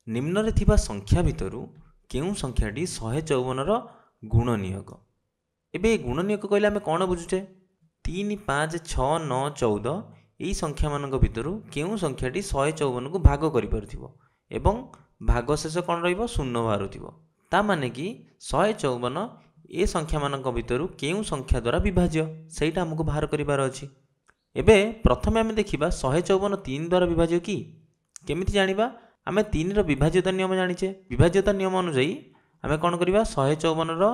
निम्न थिबा संख्या भितरु केउं संख्याटी 154 रो गुणनियोग। एबे गुणनियोग कहले आमे कोन बुझुचे 3 5 6 9 14 एई संख्या मानक भितरु केउं संख्याटी 154 को भाग करि परथिबो एवं भाग शेष कोन रहइबो शून्य बाहारुथिबो। ता माने कि 154 ए संख्या मानक भितरु केउं संख्या द्वारा विभाज्य सेटा हमकु बाहर करिबार अछि। एबे प्रथमे आमे देखिबा 154 3 द्वारा विभाज्य कि केमिति जानिबा आमे 3 रो विभाज्यता नियम जानिचे। विभाज्यता नियम अनुसार आमे कोन करिबा 154 रो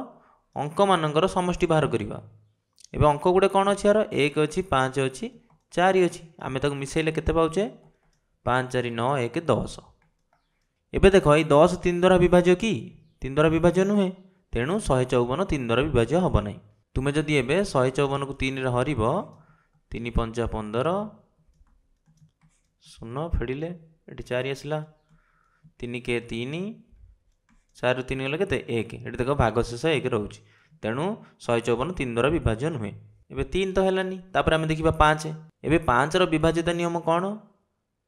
अंक मानकर समष्टि बाहर करिबा। एबे अंक गुडे कोन अछि यार 1 अछि 5 अछि 4 अछि आमे तक मिसेइले केते पाउचे 5 4 9 1 10। एबे देखो ए 10 3 द्वारा विभाज्य कि 3 द्वारा विभाज्य नुहे तेणु 154 3 द्वारा विभाज्य हबो नै। तुमे जदि एबे 154 को 3 रे हरिबो 3 5 15 शून्य फेडिले एटी 4 आसला 3 के 3 4 3 गले केते 1 एटी देखो भाग शेष 1 रहउची तेणु 154 3 द्वारा विभाज्य नुहे। एबे 3 तो हेलानी तापर आमे देखिबा 5 एबे 5 रो विभाज्यता नियम कोन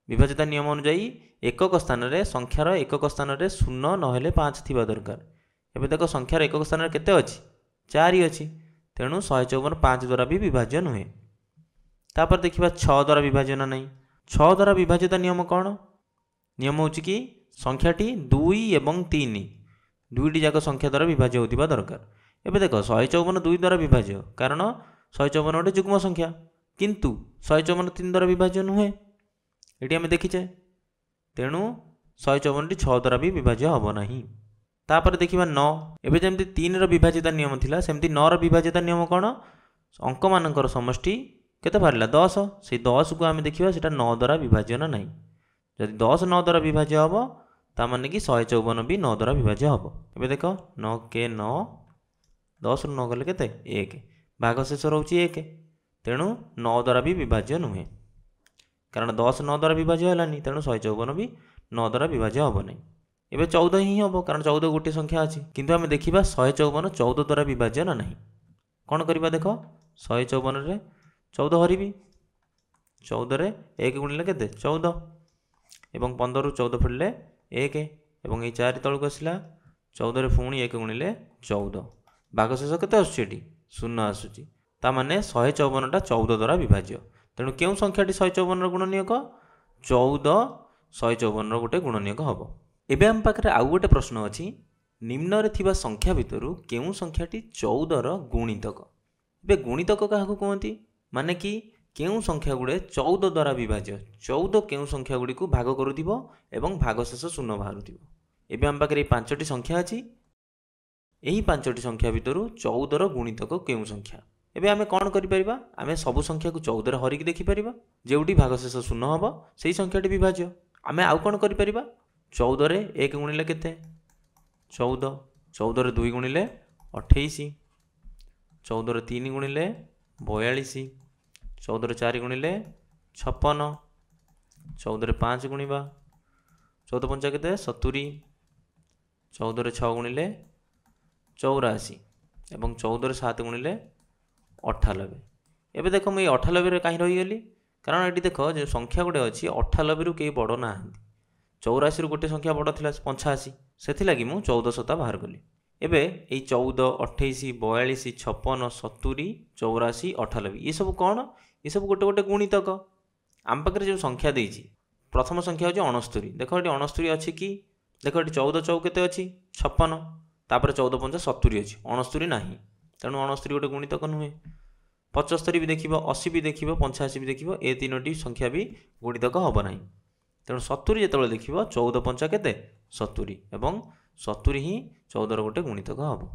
विभाज्यता नियम अनुसार एकक स्थान रे संख्यार एकक स्थान रे शून्य नहेले 5 थिबा दरकार। एबे देखो संख्यार एकक स्थान रे केते अछि 4 अछि तेणु 154 5 द्वारा भी विभाज्य नुहे। तापर देखिबा 6 द्वारा विभाज्य ना नहीं 6 द्वारा विभाज्यता नियम कोन नियम होची कि संख्याटी 2 एवं 3 दुईटी जाक संख्या द्वारा विभाज्य होतिबा दरकार। एबे देखो 154 2 द्वारा विभाज्य कारण 154 गोटे जुग्म संख्या किंतु 154 3 द्वारा विभाज्य नुहे एटी आमे देखिचे तेणु 154 टी 6 द्वारा भी विभाज्य हबो नाही। तापर देखिबा 9 एबे जेमति 3 रो विभाज्यता नियम थिला सेमति 9 रो विभाज्यता नियम कोन अंक मानकर समष्टि केते बाहरला 10 से 10 को आमे देखिबा सेटा 9 द्वारा विभाज्य ना नाही। जदि 10 9 द्वारा विभाज्य हबो ता माने कि 154 भी 9 द्वारा विभाज्य हबो। एबे देखो 9 के 9 10 रो 9 गले केते 1 भाग शेष रहउची 1 तेणु 9 द्वारा भी विभाज्य नुहे कारण 10 9 द्वारा विभाज्य हलानी तेणु 154 भी 9 द्वारा विभाज्य हबो नै। एबे 14 ही हबो कारण 14 गोटे संख्या अछि किंतु आमे देखिबा 154 14 द्वारा विभाज्य ना नाही। कोन करिबा देखो 154 रे 14 हरिबी 14 रे 1 गुणिले केते 14 एवं 15 रु 14 फेडले 1 एवं ए 4 तळको आसिला 14 रे पुणी 1 गुणिले 14 भाग शेष केते आसुची एटी शून्य आसुची ता माने 154 टा 14 द्वारा विभाज्य तेणु केउ संख्याटी 154 रो गुणनियोग 14 154 रो गोटे गुणनियोग हबो। एबे हम पाखरे आउ गोटे प्रश्न अछि निम्न रे थिबा संख्या भितरु केउ संख्याटी 14 रो गुणितक। एबे गुणितक काहाकू कहंती माने कि केउ संख्या गुडे 14 द्वारा विभाज्य 14 केउ संख्या गुडी को भाग करूथिबो एवं भाग शेष शून्य बाहारुथिबो। एबे हम पाखरे 5टी संख्या अछि एही 5टी संख्या भितरु 14 रो गुणितक केउ संख्या। एबे आमे कोन करि परिबा आमे सब संख्या को 14 रे हरि के देखि परिबा जेउटी भाग शेष शून्य हबो सेही संख्याटी विभाज्य। आमे आउ कोन करि परिबा 14 रे 1 गुणिले केते 14 14 रे 2 गुणिले 28 14 रे 3 गुणिले 42 14 रे 4 गुणिले 56 14 रे 5 गुणिबा 14 पंचा केते 70 14 रे 6 गुणिले 84 एवं 14 रे 7 गुणिले 98। एबे देखो मैं 98 रे काहे रही गेली कारण एटी देखो जे संख्या गुडे अछि 98 रु के बड़ ना 84 रु गोटे संख्या बड़ थिला 85 सेथि लागि मु 14 सता बाहर कली। एबे एई 14 28 42 56 70 84 98 ये सब कोन ये सब गोटे गोटे गुणितक आम पाखरे जो संख्या देइछि प्रथम संख्या होछि 69 देखो एटी 69 अछि कि देखो एटी 14 चौक केते अछि 56 तापर 14 5 70 अछि 69 नाही तेणु 69 गोटे गुणितक नुहे। 75 भी देखिबो 80 भी देखिबो 85 भी देखिबो ए तीनोटी संख्या भी गुणितक हबो नाही तेणु 70 जेतेबेले देखिबो 14 5 केते 70 एवं 70 ही 14 रो गोटे गुणितक हबो।